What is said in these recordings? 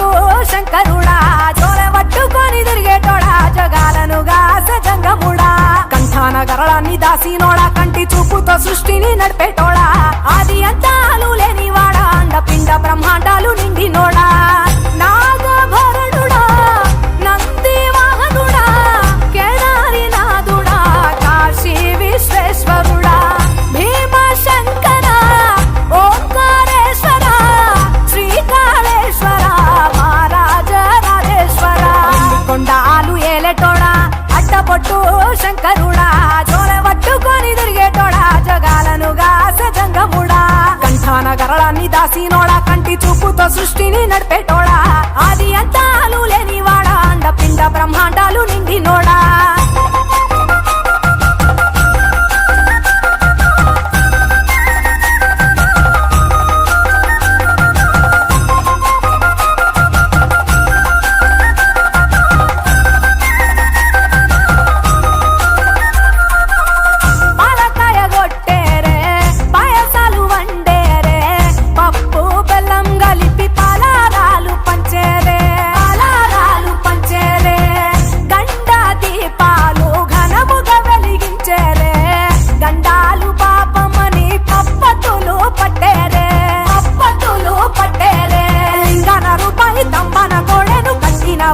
అట్టపొట్టు శంకరుడా జోలె పట్టుకొని తిరిగేటోడా జగాలను గాస జంగముడా కంఠాన గరళాన్ని దాసినోడా కంటి చూపుతో సృష్టిని నడిపేటోడా ఆది అంతాలు లేనివాడా అండపిండ బ్రహ్మాండాలు నిండినోడా నాగభరణుడా నంది వాహనుడా కేదారి నాథుడా కాశీ విశ్వేశ్వరుడా భీమ శంకర ఓంకారేశ్వర శ్రీకాళేశ్వర మహారాజ రాజేశ్వర కొండాలు ఏలేటోడా అట్టపొట్టు శంకరుడా జోలె పట్టుకొని తిరిగేటోడా జగాలను గాస జంగముడా కంఠాన గరళాన్ని దాసినోడా కంటి చూపుతో సృష్టిని నడిపేటోడా ఆది అంతాలు లేనివాడా అండపిండ బ్రహ్మాండాలు నిండినోడా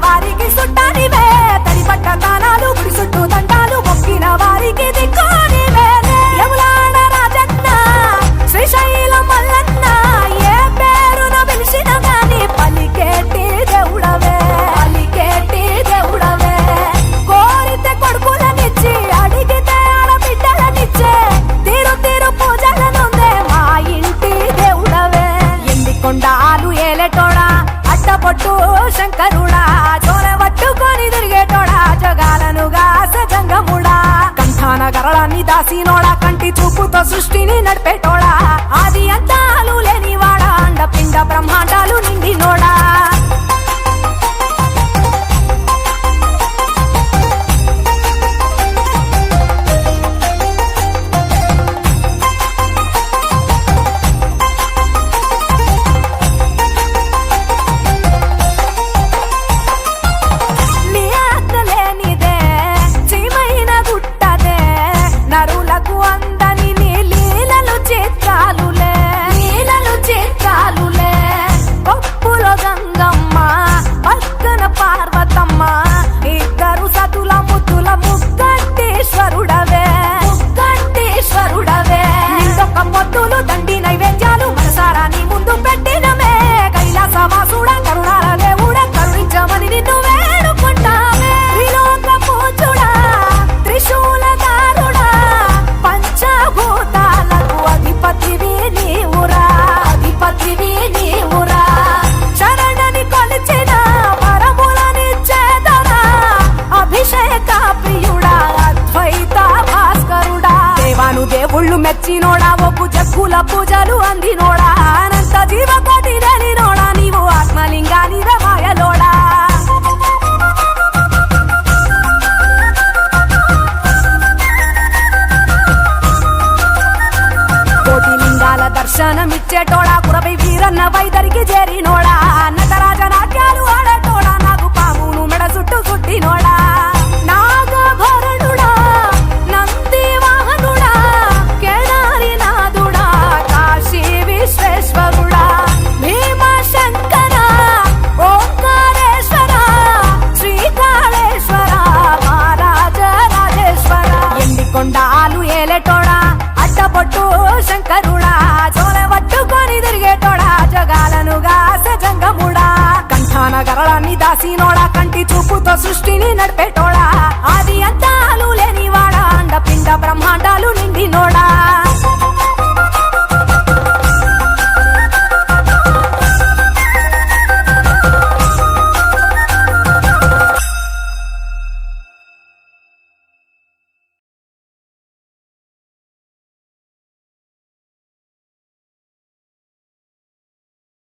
వారికి సుట్టానివే తడిపట్ట తానాలు గుడి చుట్టూ దండాలు మొక్కిన వారికి దిక్కునివే యములాడ రాజన్న శ్రీశైలం మల్లన్న ఏ పేరున పిలిచిన గాని పలికేటి దేవుడవే కోరితే కొడుకులనిచ్చి అడిగితే ఆడబిడ్డలనిచ్చే తీరు తీరు పూజలనుందే మా ఇంటి దేవుడవే ఎండికొండాలు ఏలేటోడా అట్టపొట్టు శంకరుడా జోలె పట్టుకొని తిరిగేటోడా జగాలను గాస జంగముడా కంఠాన గరళాన్ని దాసినోడా కంటి చూపుతో సృష్టిని నడిపేటోడా ఆది అంతాలు లేనివాడా అండపిండ బ్రహ్మాండాలు నిండినోడా నరులకు అందని నీ లీలలు చిత్రాలులే పప్పులో గంగమ్మ పక్కన పార్వతమ్మ ఇద్దరు సతుల ముద్దుల ముక్కంటేశ్వరుడవే ఇంకొక మొద్దులు దండి నైవేద్యాలు మనసారా నీ ముందు పెట్టినమే కైలాసవాసుడ కరుణాల దేవుడ కరుణించమని నిన్ను వేడుకుంటామే త్రిలోక పూజుడా త్రిశూలధారుడా పంచభూతాలకు అధిపతివి నీవురా శరణని కొలిచిన వరములనిచ్చేదరా అభిషేక ప్రియుడా అద్వైత భాస్కరుడా దేవాను దేవుళ్ళు మెచ్చినోడా ఒప్పు జగ్గుల పూజలు అందినోడా అనంత జీవకోటి లేనినోడా నీవు ఆత్మలింగానివే మాయలోడా దర్శనమిచ్చేటోడా కురవై వీరన్న వైదరికి చేరినోడా నటరాజ నాట్యాలు ఆడేటోడా నాకు పామును మెడ చుట్టూ చుట్టినోడా